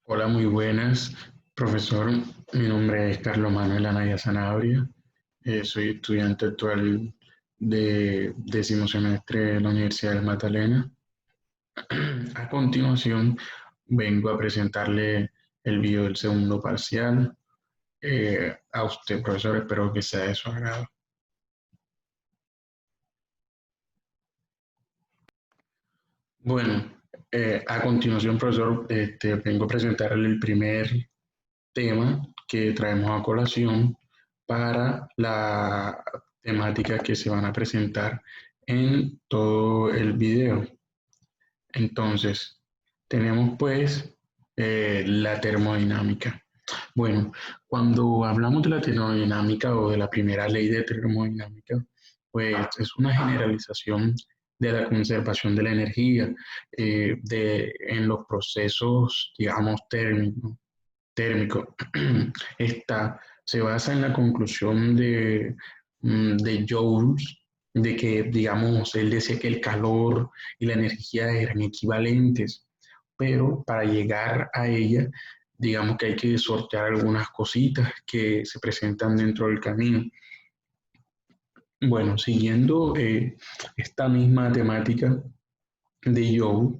Hola, muy buenas, profesor. Mi nombre es Carlos Manuel Anaya Sanabria. Soy estudiante actual de décimo semestre de la Universidad del Magdalena. A continuación, vengo a presentarle el video del segundo parcial. A usted, profesor, espero que sea de su agrado. Bueno, a continuación, profesor, vengo a presentarle el primer tema que traemos a colación para la temática que se van a presentar en todo el video. Entonces, tenemos pues la termodinámica. Bueno, cuando hablamos de la termodinámica o de la primera ley de termodinámica, pues es una generalización de la conservación de la energía en los procesos, digamos, térmico. Esta se basa en la conclusión de Joule, de que, digamos, él decía que el calor y la energía eran equivalentes, pero para llegar a ella, digamos que hay que sortear algunas cositas que se presentan dentro del camino. Bueno, siguiendo esta misma temática de Joule,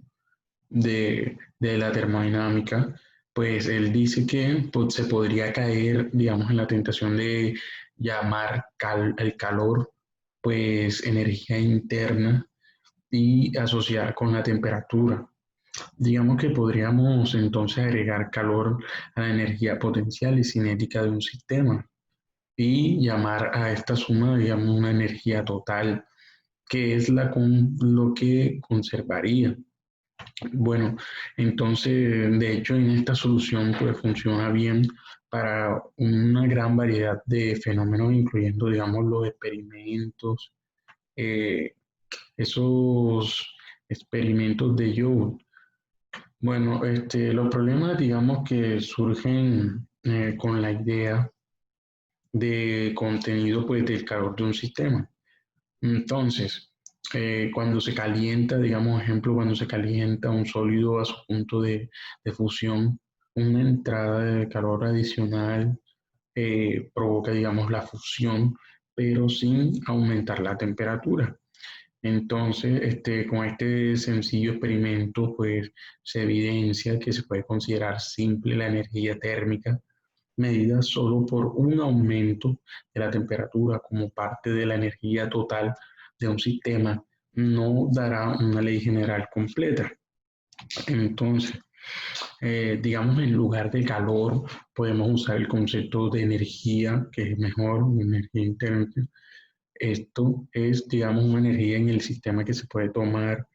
de la termodinámica, pues él dice que pues, se podría caer, digamos, en la tentación de llamar el calor, pues energía interna y asociar con la temperatura. Digamos que podríamos entonces agregar calor a la energía potencial y cinética de un sistema y llamar a esta suma, digamos, una energía total, que es lo que conservaría. Bueno, entonces, de hecho, en esta solución pues funciona bien para una gran variedad de fenómenos, incluyendo, digamos, los experimentos, eh, esos experimentos de Joule. Bueno, los problemas, digamos, que surgen con la idea de contenido pues, del calor de un sistema. Entonces, cuando se calienta, digamos, ejemplo, cuando se calienta un sólido a su punto de fusión, una entrada de calor adicional provoca, digamos, la fusión, pero sin aumentar la temperatura. Entonces, con este sencillo experimento, pues se evidencia que se puede considerar simple la energía térmica medida solo por un aumento de la temperatura como parte de la energía total de un sistema, no dará una ley general completa. Entonces, digamos, en lugar de calor, podemos usar el concepto de energía, que es mejor, energía interna. Esto es, digamos, una energía en el sistema que se puede tomar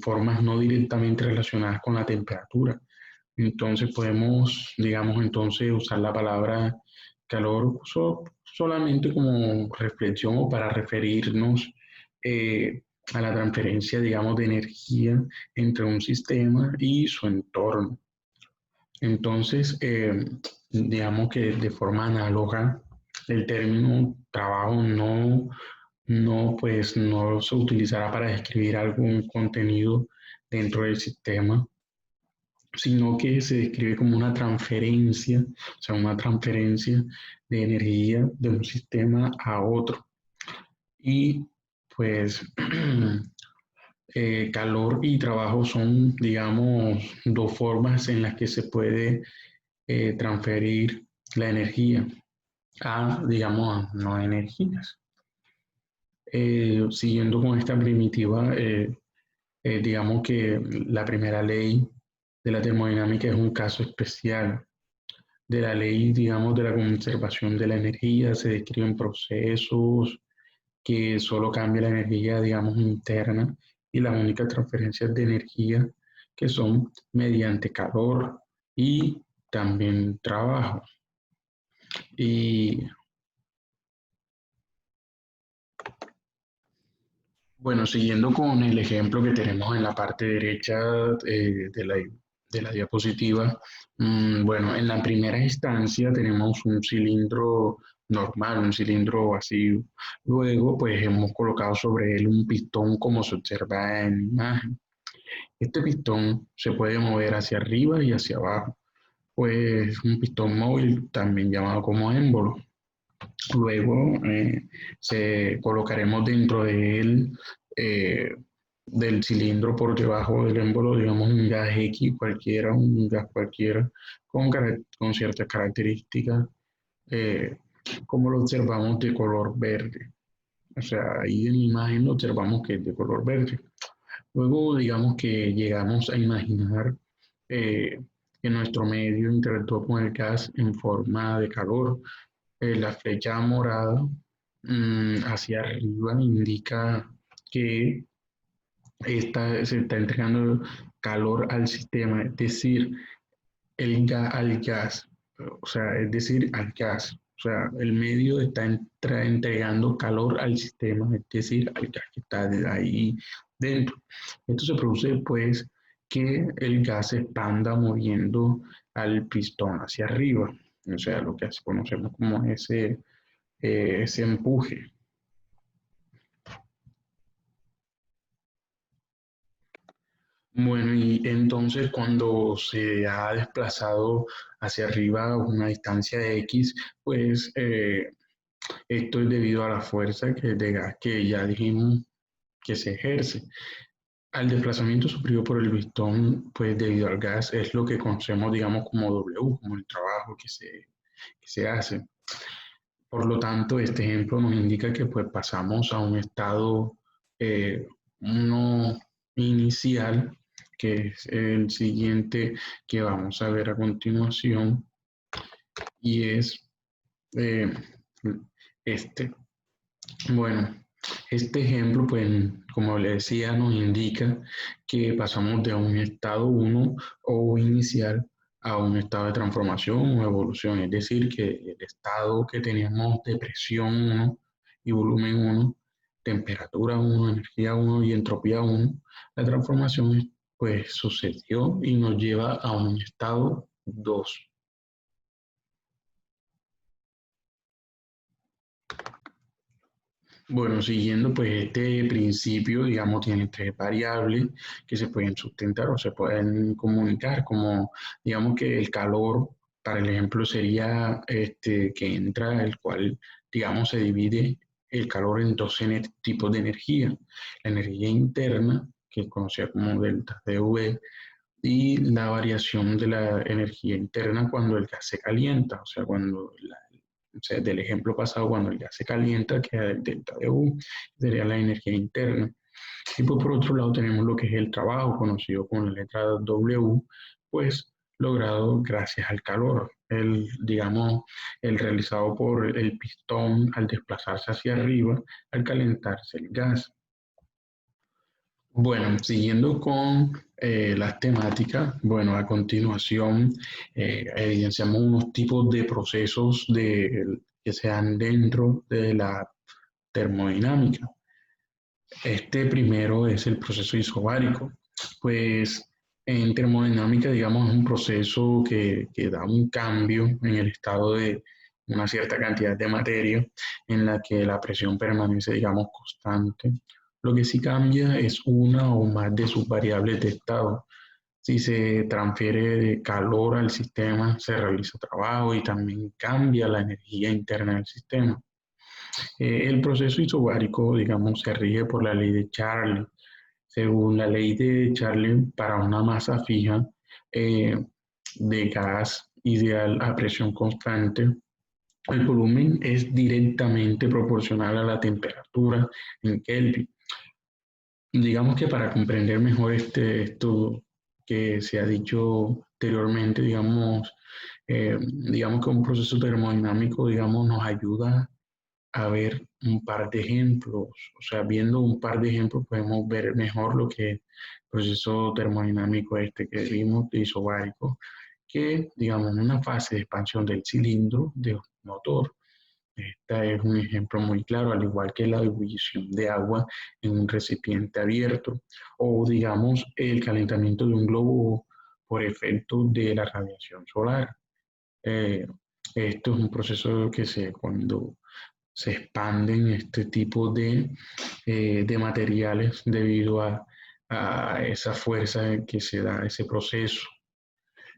formas no directamente relacionadas con la temperatura. Entonces podemos, digamos, entonces usar la palabra calor solamente como reflexión o para referirnos eh, a la transferencia, digamos, de energía entre un sistema y su entorno. Entonces, digamos que de forma análoga, el término trabajo no se utilizará para describir algún contenido dentro del sistema, sino que se describe como una transferencia, o sea, una transferencia de energía de un sistema a otro. Y pues calor y trabajo son, digamos, dos formas en las que se puede transferir la energía a, digamos, a no energías. Siguiendo con esta primitiva, digamos que la primera ley de la termodinámica es un caso especial de la ley, digamos, de la conservación de la energía. Se describen procesos que solo cambia la energía, digamos, interna y las únicas transferencias de energía que son mediante calor y también trabajo. Y bueno, siguiendo con el ejemplo que tenemos en la parte derecha de la diapositiva, bueno, en la primera instancia tenemos un cilindro normal, un cilindro vacío. Luego, pues hemos colocado sobre él un pistón como se observa en la imagen. Este pistón se puede mover hacia arriba y hacia abajo, pues un pistón móvil, también llamado como émbolo. Luego se colocaremos dentro de él, eh, del cilindro por debajo del émbolo, digamos un gas X cualquiera, un gas cualquiera, con ciertas características, eh, como lo observamos de color verde. O sea, ahí en la imagen lo observamos que es de color verde. Luego, digamos que llegamos a imaginar eh, que nuestro medio interactúa con el gas en forma de calor. La flecha morada hacia arriba indica que se está entregando calor al sistema, es decir, al gas, o sea, es decir, al gas. O sea, el medio está entregando calor al sistema, es decir, al gas que está ahí dentro. Esto se produce pues que el gas se expanda moviendo al pistón hacia arriba. O sea, lo que conocemos como ese empuje. Bueno, y entonces cuando se ha desplazado hacia arriba una distancia de X, pues esto es debido a la fuerza de gas que ya dijimos que se ejerce. Al desplazamiento sufrido por el pistón, pues debido al gas, es lo que conocemos, digamos, como W, como el trabajo que se hace. Por lo tanto, este ejemplo nos indica que pues pasamos a un estado eh, uno inicial, que es el siguiente que vamos a ver a continuación, y es eh, este. Bueno, este ejemplo, pues, como le decía, nos indica que pasamos de un estado uno o inicial a un estado de transformación o evolución. Es decir, que el estado que teníamos de presión uno y volumen uno, temperatura uno, energía uno y entropía uno, la transformación pues sucedió y nos lleva a un estado 2. Bueno, siguiendo pues este principio, digamos, tiene tres variables que se pueden sustentar o se pueden comunicar, como digamos que el calor, para el ejemplo, sería este que entra, el cual, digamos, se divide el calor en dos tipos de energía. La energía interna, que es conocida como delta V, y la variación de la energía interna cuando el gas se calienta, o sea, o sea, del ejemplo pasado, cuando el gas se calienta, queda el delta de U, sería la energía interna. Y pues por otro lado tenemos lo que es el trabajo, conocido como la letra W, pues logrado gracias al calor, digamos, el realizado por el pistón al desplazarse hacia arriba, al calentarse el gas. Bueno, siguiendo con las temáticas, bueno, a continuación evidenciamos unos tipos de procesos que se dan dentro de la termodinámica. Este primero es el proceso isobárico, pues en termodinámica, digamos, es un proceso que da un cambio en el estado de una cierta cantidad de materia en la que la presión permanece, digamos, constante. Lo que sí cambia es una o más de sus variables de estado. Si se transfiere de calor al sistema, se realiza trabajo y también cambia la energía interna del sistema. El proceso isobárico, digamos, se rige por la ley de Charlie. Según la ley de Charlie, para una masa fija eh, de gas ideal a presión constante, el volumen es directamente proporcional a la temperatura en Kelvin. Digamos que para comprender mejor esto que se ha dicho anteriormente, digamos que un proceso termodinámico, digamos, nos ayuda a ver un par de ejemplos. O sea, viendo un par de ejemplos podemos ver mejor lo que es el proceso termodinámico este que vimos de isobárico, que digamos una fase de expansión del cilindro de un motor. Este es un ejemplo muy claro, al igual que la ebullición de agua en un recipiente abierto, o digamos el calentamiento de un globo por efecto de la radiación solar. Eh, Esto es un proceso que cuando se expanden este tipo de materiales debido a esa fuerza que se da a ese proceso.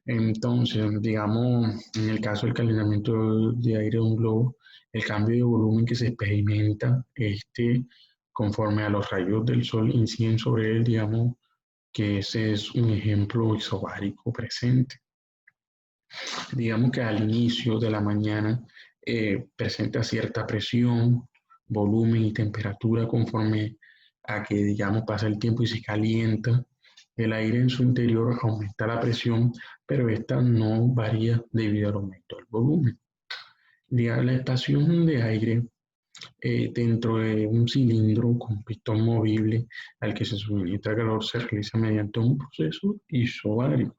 Entonces, digamos, en el caso del calentamiento de aire de un globo, el cambio de volumen que se experimenta, conforme a los rayos del sol inciden sobre él, digamos que ese es un ejemplo isobárico presente. Digamos que al inicio de la mañana presenta cierta presión, volumen y temperatura conforme a que, digamos, pasa el tiempo y se calienta. El aire en su interior aumenta la presión, pero esta no varía debido al aumento del volumen. La estación de aire dentro de un cilindro con pistón movible al que se suministra calor se realiza mediante un proceso isobárico.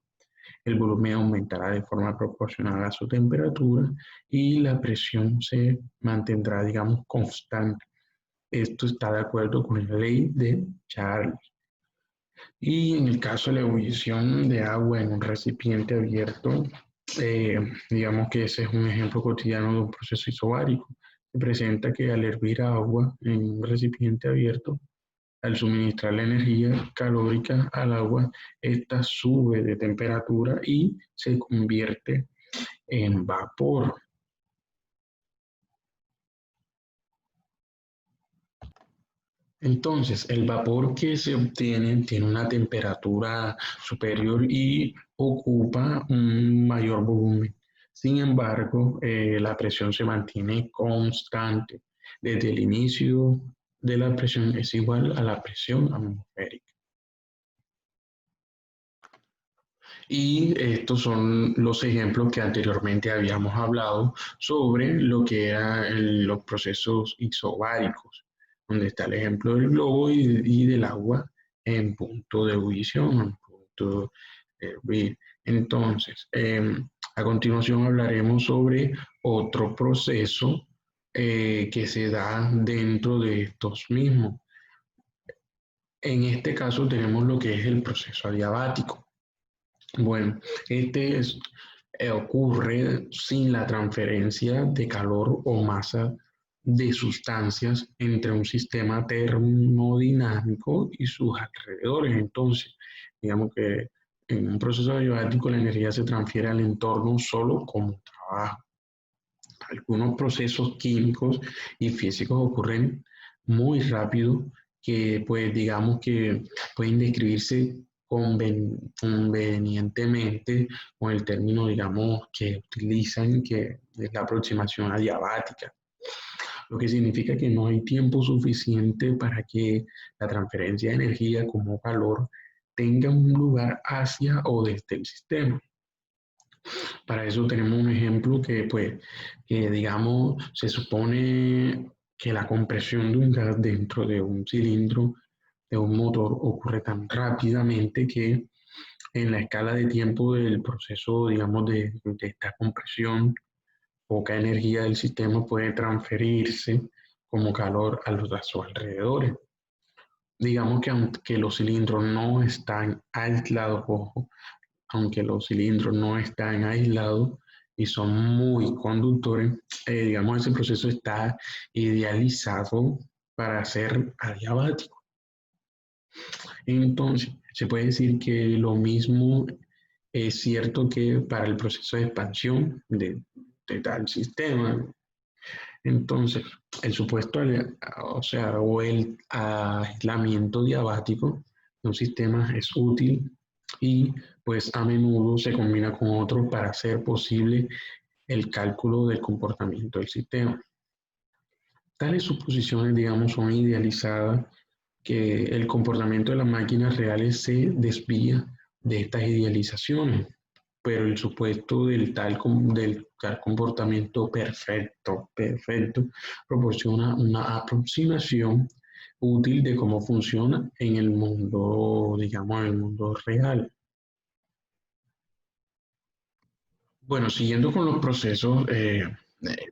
El volumen aumentará de forma proporcional a su temperatura y la presión se mantendrá, digamos, constante. Esto está de acuerdo con la ley de Charles. Y en el caso de la ebullición de agua en un recipiente abierto, digamos que ese es un ejemplo cotidiano de un proceso isobárico. Se presenta que al hervir agua en un recipiente abierto, al suministrar la energía calórica al agua, esta sube de temperatura y se convierte en vapor. Entonces, el vapor que se obtiene tiene una temperatura superior y ocupa un mayor volumen. Sin embargo, la presión se mantiene constante. Desde el inicio de la presión es igual a la presión atmosférica. Y estos son los ejemplos que anteriormente habíamos hablado sobre lo que eran los procesos isobáricos, donde está el ejemplo del globo y del agua en punto de ebullición, en punto de hervir. Entonces, a continuación hablaremos sobre otro proceso que se da dentro de estos mismos. En este caso tenemos lo que es el proceso adiabático. Bueno, ocurre sin la transferencia de calor o masa de sustancias entre un sistema termodinámico y sus alrededores. Entonces, digamos que en un proceso adiabático la energía se transfiere al entorno solo como trabajo. Algunos procesos químicos y físicos ocurren muy rápido que pues digamos que pueden describirse convenientemente con el término digamos que utilizan que es la aproximación adiabática, lo que significa que no hay tiempo suficiente para que la transferencia de energía como calor tenga un lugar hacia o desde el sistema. Para eso tenemos un ejemplo que, pues, que digamos, se supone que la compresión de un gas dentro de un cilindro de un motor ocurre tan rápidamente que en la escala de tiempo del proceso, digamos, de esta compresión, poca energía del sistema puede transferirse como calor a los a sus alrededores. Digamos que aunque los cilindros no están aislados, ojo, aunque los cilindros no están aislados y son muy conductores, digamos, ese proceso está idealizado para ser adiabático. Entonces, se puede decir que lo mismo es cierto que para el proceso de expansión de tal sistema. Entonces, el supuesto, o sea, o el aislamiento diabático de un sistema es útil y pues a menudo se combina con otro para hacer posible el cálculo del comportamiento del sistema. Tales suposiciones, digamos, son idealizadas que el comportamiento de las máquinas reales se desvía de estas idealizaciones, pero el supuesto del tal comportamiento perfecto proporciona una aproximación útil de cómo funciona en el mundo, digamos, en el mundo real. Bueno, siguiendo con los procesos,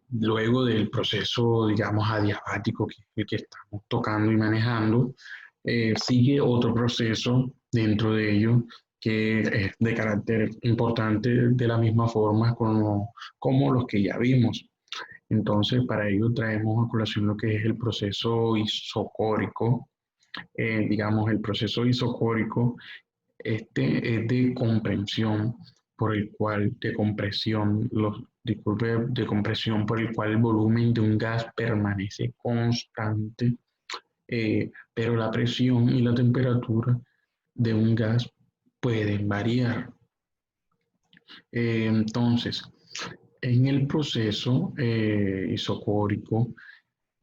luego del proceso, digamos, adiabático que estamos tocando y manejando, sigue otro proceso dentro de ello que es de carácter importante de la misma forma como los que ya vimos. Entonces, para ello traemos a colación lo que es el proceso isocórico, digamos, el proceso isocórico, este es de comprensión por el cual, de compresión, disculpe, de compresión por el cual el volumen de un gas permanece constante, pero la presión y la temperatura de un gas pueden variar. Entonces, en el proceso isocórico,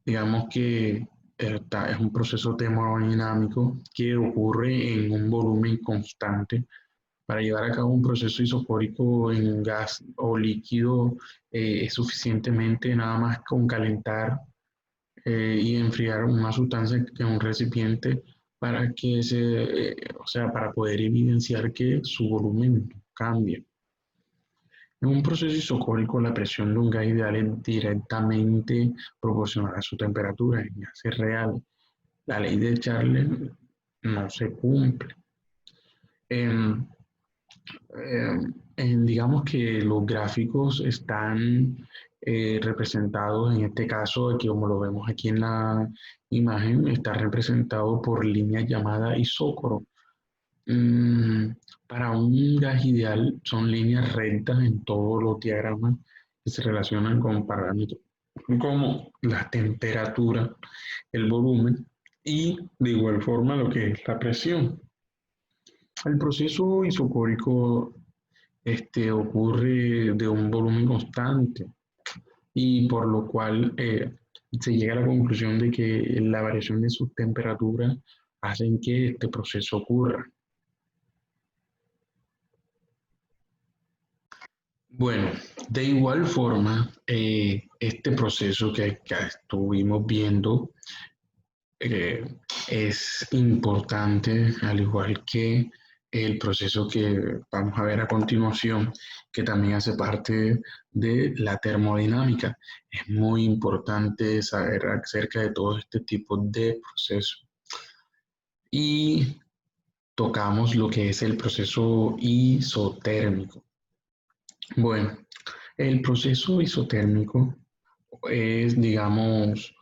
digamos que es un proceso termodinámico que ocurre en un volumen constante. Para llevar a cabo un proceso isocórico en un gas o líquido es suficientemente nada más con calentar y enfriar una sustancia en un recipiente para que o sea, para poder evidenciar que su volumen cambia. En un proceso isocórico, la presión de un gas ideal es directamente proporcional a su temperatura. En gases reales, la ley de Charles no se cumple. Eh, digamos que los gráficos están representados, en este caso, aquí como lo vemos aquí en la imagen, está representado por líneas llamadas isócoros. Mm, para un gas ideal son líneas rectas en todos los diagramas que se relacionan con parámetros como la temperatura, el volumen y de igual forma lo que es la presión. El proceso isocórico ocurre de un volumen constante y por lo cual se llega a la conclusión de que la variación de sus temperaturas hacen que este proceso ocurra. Bueno, de igual forma, este proceso que estuvimos viendo eh, es importante, al igual que el proceso que vamos a ver a continuación, que también hace parte de la termodinámica. Es muy importante saber acerca de todo este tipo de procesos. Y tocamos lo que es el proceso isotérmico. Bueno, el proceso isotérmico es, digamos,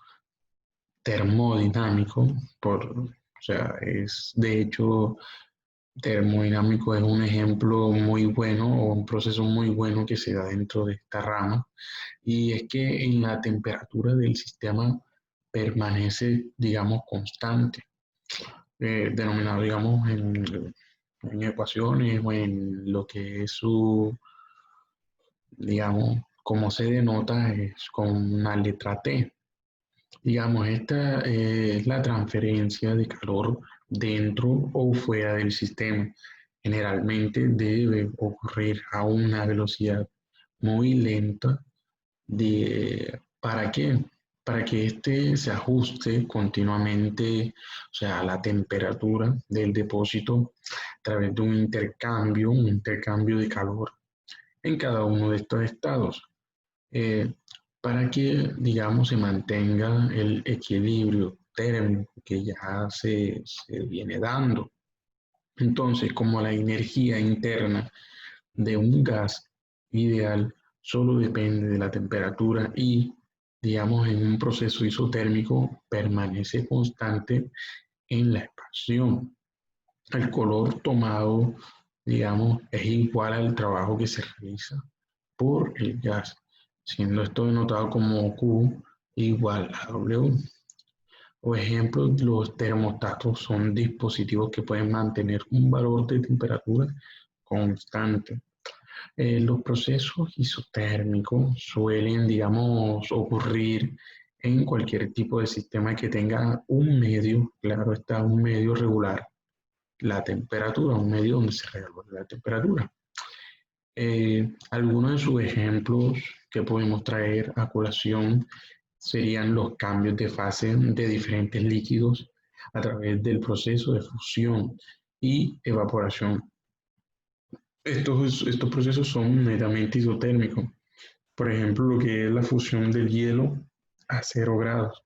termodinámico, o sea, es de hecho termodinámico es un ejemplo muy bueno o un proceso muy bueno que se da dentro de esta rama y es que en la temperatura del sistema permanece, digamos, constante, denominado, digamos, en ecuaciones o en lo que es su, digamos, como se denota es con una letra T. Digamos, esta es la transferencia de calor dentro o fuera del sistema. Generalmente debe ocurrir a una velocidad muy lenta. ¿Para qué? Para que éste se ajuste continuamente, o sea, a la temperatura del depósito a través de un intercambio de calor en cada uno de estos estados. eh, para que, digamos, se mantenga el equilibrio térmico que ya se viene dando. Entonces, como la energía interna de un gas ideal solo depende de la temperatura y, digamos, en un proceso isotérmico permanece constante en la expansión. El color tomado, digamos, es igual al trabajo que se realiza por el gas, siendo esto denotado como Q igual a W. O ejemplo, los termostatos son dispositivos que pueden mantener un valor de temperatura constante. Los procesos isotérmicos suelen, digamos, ocurrir en cualquier tipo de sistema que tenga un medio, claro está, un medio regular, la temperatura, un medio donde se regula la temperatura. Algunos de sus ejemplos que podemos traer a colación serían los cambios de fase de diferentes líquidos a través del proceso de fusión y evaporación. Estos procesos son netamente isotérmicos. Por ejemplo, lo que es la fusión del hielo a 0 grados.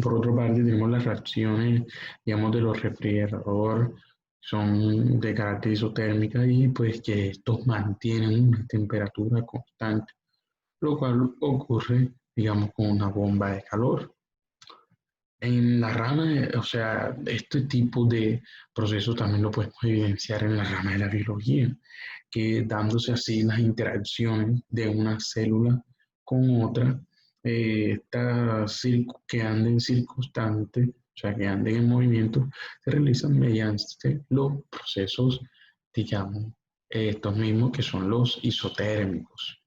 Por otra parte, tenemos las reacciones, digamos, de los refrigeradores, son de carácter isotérmica y pues que estos mantienen una temperatura constante, lo cual ocurre, digamos, con una bomba de calor. En la rama, o sea, este tipo de procesos también lo podemos evidenciar en la rama de la biología, que dándose así las interacciones de una célula con otra, que anden circunstantes, o sea, que anden en movimiento, se realizan mediante los procesos, digamos, estos mismos que son los isotérmicos.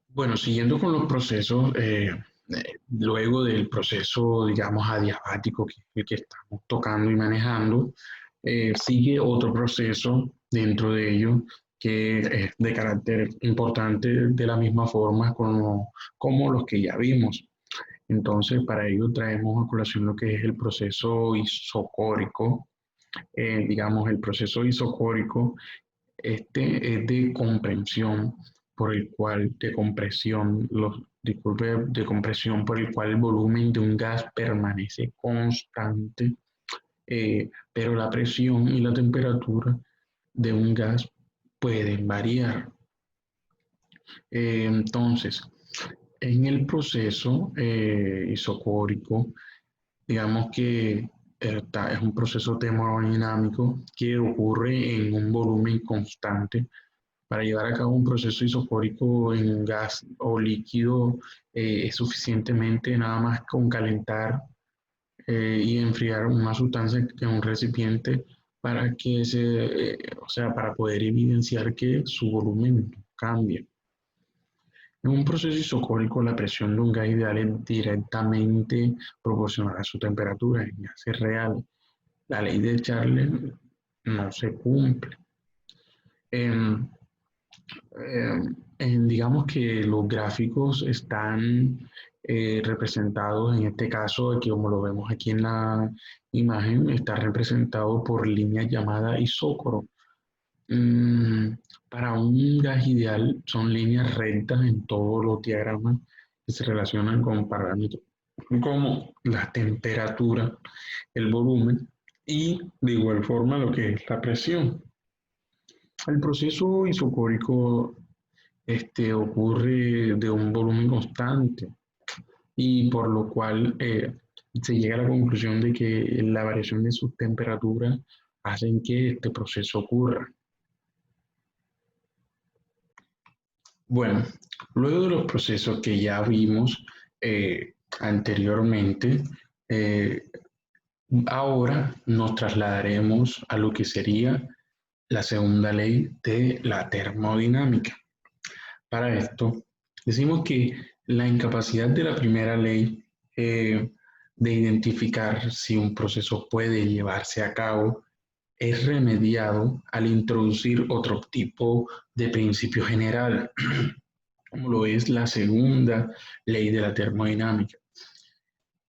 Bueno, siguiendo con los procesos, luego del proceso, digamos, adiabático, que es el que estamos tocando y manejando, sigue otro proceso dentro de ello que es de carácter importante de la misma forma como los que ya vimos. Entonces, para ello traemos a colación lo que es el proceso isocórico. Digamos, el proceso isocórico este es de comprensión por el cual, de compresión, disculpe, de compresión por el cual el volumen de un gas permanece constante, pero la presión y la temperatura de un gas pueden variar. Entonces, en el proceso isocórico, digamos que es un proceso termodinámico que ocurre en un volumen constante. Para llevar a cabo un proceso isocórico en un gas o líquido es suficientemente nada más con calentar y enfriar una sustancia en un recipiente para que o sea, para poder evidenciar que su volumen cambia. En un proceso isocórico, la presión de un gas ideal es directamente proporcional a su temperatura. En gases real, la ley de Charles no se cumple. En, digamos que los gráficos están representados, en este caso, que como lo vemos aquí en la imagen, está representado por líneas llamadas isócoros. Mm, para un gas ideal son líneas rectas en todos los diagramas que se relacionan con parámetros como la temperatura, el volumen y de igual forma lo que es la presión. El proceso isocórico ocurre de un volumen constante y por lo cual se llega a la conclusión de que la variación de sus temperaturas hacen que este proceso ocurra. Bueno, luego de los procesos que ya vimos anteriormente, eh, ahora nos trasladaremos a lo que sería la segunda ley de la termodinámica. Para esto, decimos que la incapacidad de la primera ley de identificar si un proceso puede llevarse a cabo es remediado al introducir otro tipo de principio general, como lo es la segunda ley de la termodinámica,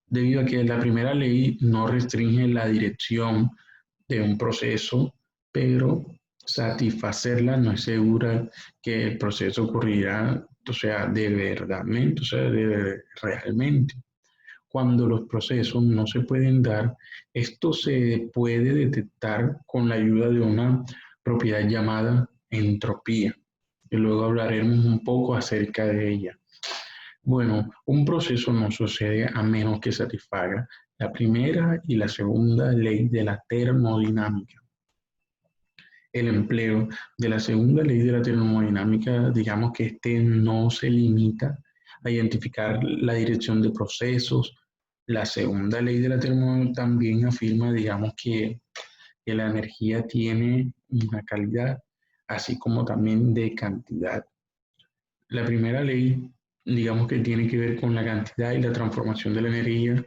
debido a que la primera ley no restringe la dirección de un proceso, pero satisfacerla no asegura que el proceso ocurrirá, o sea, de verdad, o sea, realmente. Cuando los procesos no se pueden dar, esto se puede detectar con la ayuda de una propiedad llamada entropía, y luego hablaremos un poco acerca de ella. Bueno, un proceso no sucede a menos que satisfaga la primera y la segunda ley de la termodinámica. El empleo de la segunda ley de la termodinámica, digamos que este no se limita a identificar la dirección de procesos. La segunda ley de la termodinámica también afirma, digamos, que la energía tiene una calidad, así como también de cantidad. La primera ley, digamos que tiene que ver con la cantidad y la transformación de la energía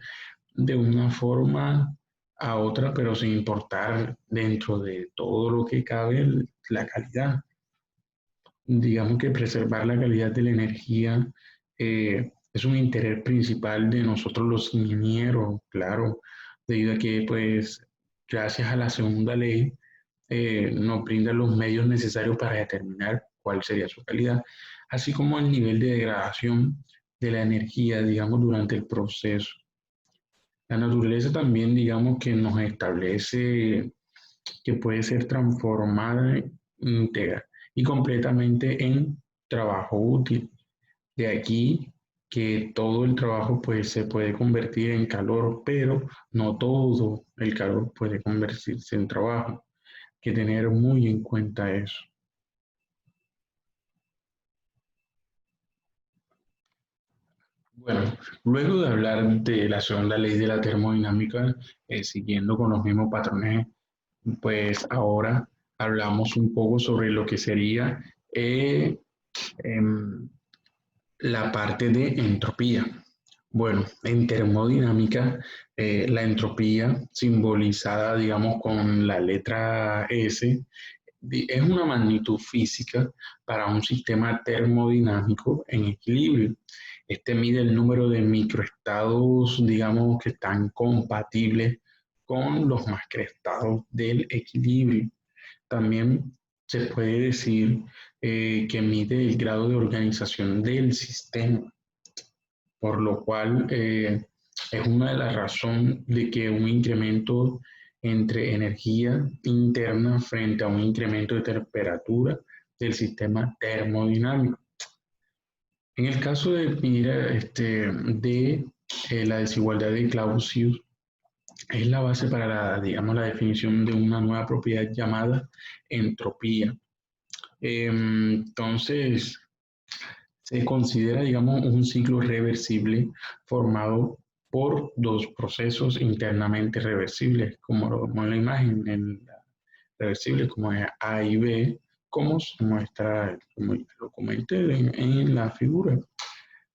de una forma a otra, pero sin importar dentro de todo lo que cabe la calidad. Digamos que preservar la calidad de la energía es un interés principal de nosotros los ingenieros, claro, debido a que pues gracias a la segunda ley nos brinda los medios necesarios para determinar cuál sería su calidad, así como el nivel de degradación de la energía, digamos, durante el proceso. La naturaleza también, digamos, que nos establece que puede ser transformada íntegra y completamente en trabajo útil. De aquí que todo el trabajo pues se puede convertir en calor, pero no todo el calor puede convertirse en trabajo. Hay que tener muy en cuenta eso. Bueno, luego de hablar de la segunda ley de la termodinámica, siguiendo con los mismos patrones, pues ahora hablamos un poco sobre lo que sería eh, em, la parte de entropía. Bueno, en termodinámica, la entropía simbolizada, digamos, con la letra S, es una magnitud física para un sistema termodinámico en equilibrio. Este mide el número de microestados, digamos, que están compatibles con los macroestados del equilibrio. También se puede decir que mide el grado de organización del sistema, por lo cual es una de las razones de que un incremento entre energía interna frente a un incremento de temperatura del sistema termodinámico. En el caso de, mira, la desigualdad de Clausius, es la base para la, digamos, la definición de una nueva propiedad llamada entropía. Entonces, se considera, digamos, un ciclo reversible formado por dos procesos internamente reversibles, como lo vemos en la imagen, en la reversible como es A y B, como se muestra, como lo comenté en la figura.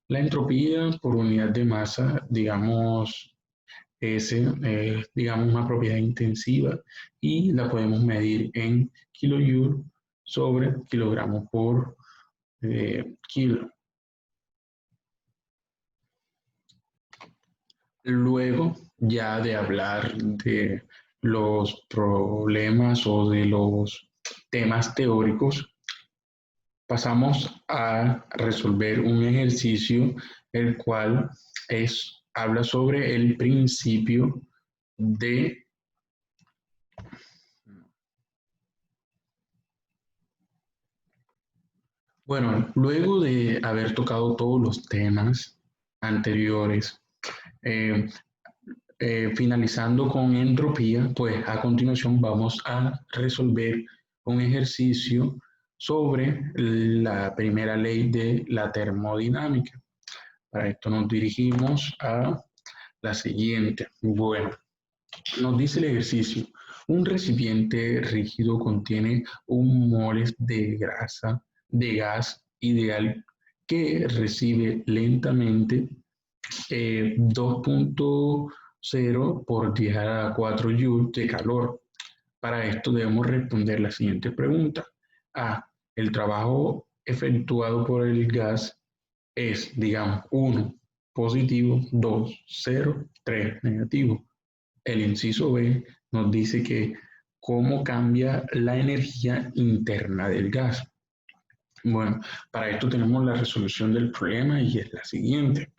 La entropía por unidad de masa, digamos, es digamos, una propiedad intensiva y la podemos medir en kilojoule sobre kilogramos por kilo. Luego, ya de hablar de los problemas o de los temas teóricos, pasamos a resolver un ejercicio el cual habla sobre el principio de... Bueno, luego de haber tocado todos los temas anteriores, eh, finalizando con entropía, pues a continuación vamos a resolver un ejercicio sobre la primera ley de la termodinámica. Para esto nos dirigimos a la siguiente. Bueno, nos dice el ejercicio, un recipiente rígido contiene un mole de grasa, de gas ideal que recibe lentamente 2.0 por 10 a la 4 joules de calor. Para esto debemos responder la siguiente pregunta. A. El trabajo efectuado por el gas es, digamos, 1 positivo, 2 0 3 negativo. El inciso B nos dice que cómo cambia la energía interna del gas. Bueno, para esto tenemos la resolución del problema y es la siguiente.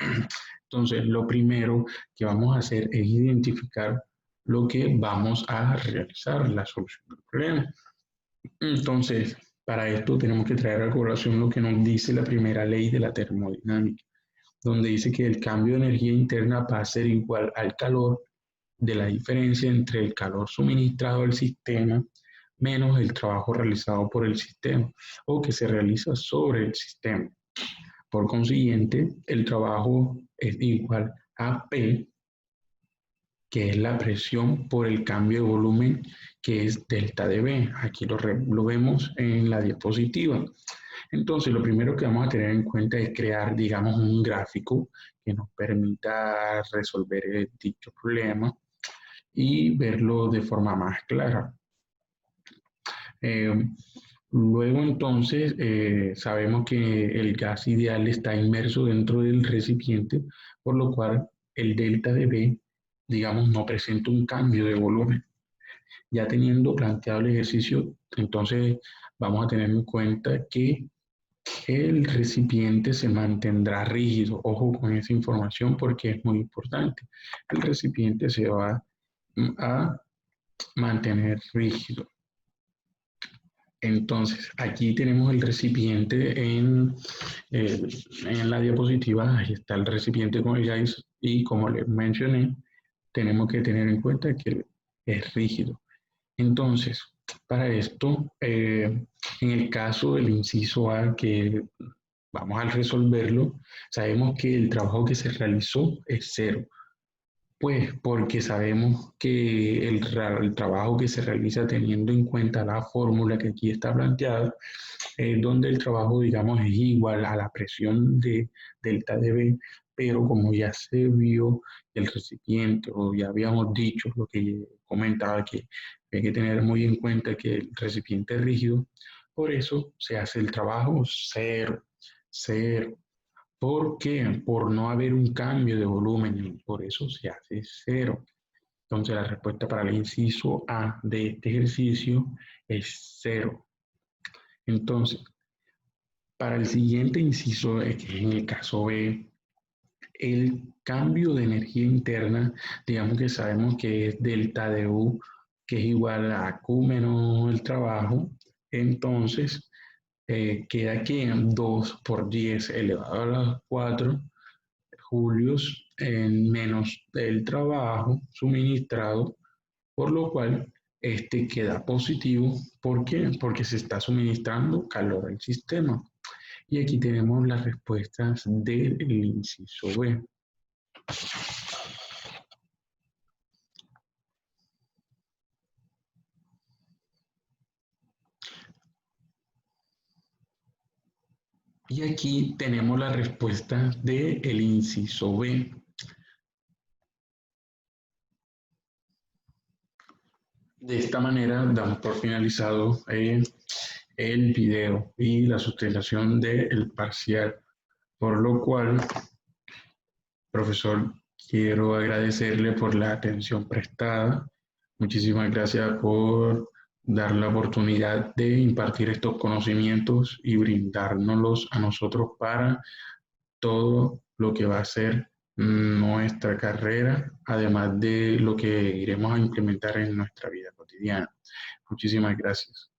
Entonces, lo primero que vamos a hacer es identificar lo que vamos a realizar, la solución del problema. Entonces, para esto tenemos que traer a colación lo que nos dice la primera ley de la termodinámica, donde dice que el cambio de energía interna va a ser igual al calor de la diferencia entre el calor suministrado al sistema menos el trabajo realizado por el sistema o que se realiza sobre el sistema. Por consiguiente, el trabajo es igual a P, que es la presión por el cambio de volumen, que es delta de B. Aquí lo vemos en la diapositiva. Entonces, lo primero que vamos a tener en cuenta es crear, digamos, un gráfico que nos permita resolver dicho problema y verlo de forma más clara. Eh, Luego entonces sabemos que el gas ideal está inmerso dentro del recipiente, por lo cual el delta de B, digamos, no presenta un cambio de volumen. Ya teniendo planteado el ejercicio, entonces vamos a tener en cuenta que el recipiente se mantendrá rígido. Ojo con esa información porque es muy importante. El recipiente se va a mantener rígido. Entonces, aquí tenemos el recipiente en la diapositiva, ahí está el recipiente como ya hizo, y como les mencioné, tenemos que tener en cuenta que es rígido. Entonces, para esto, en el caso del inciso A, que vamos a resolverlo, sabemos que el trabajo que se realizó es cero. Pues porque sabemos que el trabajo que se realiza teniendo en cuenta la fórmula que aquí está planteada, donde el trabajo, digamos, es igual a la presión de delta de B, pero como ya se vio el recipiente, o ya habíamos dicho lo que comentaba, que hay que tener muy en cuenta que el recipiente es rígido, por eso se hace el trabajo cero, cero. ¿Por qué? Por no haber un cambio de volumen, por eso se hace cero. Entonces la respuesta para el inciso A de este ejercicio es cero. Entonces, para el siguiente inciso, que es en el caso B, el cambio de energía interna, digamos que sabemos que es delta de U, que es igual a Q menos el trabajo. Entonces, queda que 2 por 10 elevado a las 4 julios en menos el trabajo suministrado, por lo cual este queda positivo. ¿Por qué? Porque se está suministrando calor al sistema. Y aquí tenemos las respuestas del inciso B. Y aquí tenemos las respuestas del inciso B. De esta manera damos por finalizado el video y la sustentación del parcial, por lo cual, profesor, quiero agradecerle por la atención prestada. Muchísimas gracias por dar la oportunidad de impartir estos conocimientos y brindárnoslos a nosotros para todo lo que va a ser nuestra carrera, además de lo que iremos a implementar en nuestra vida cotidiana. Muchísimas gracias.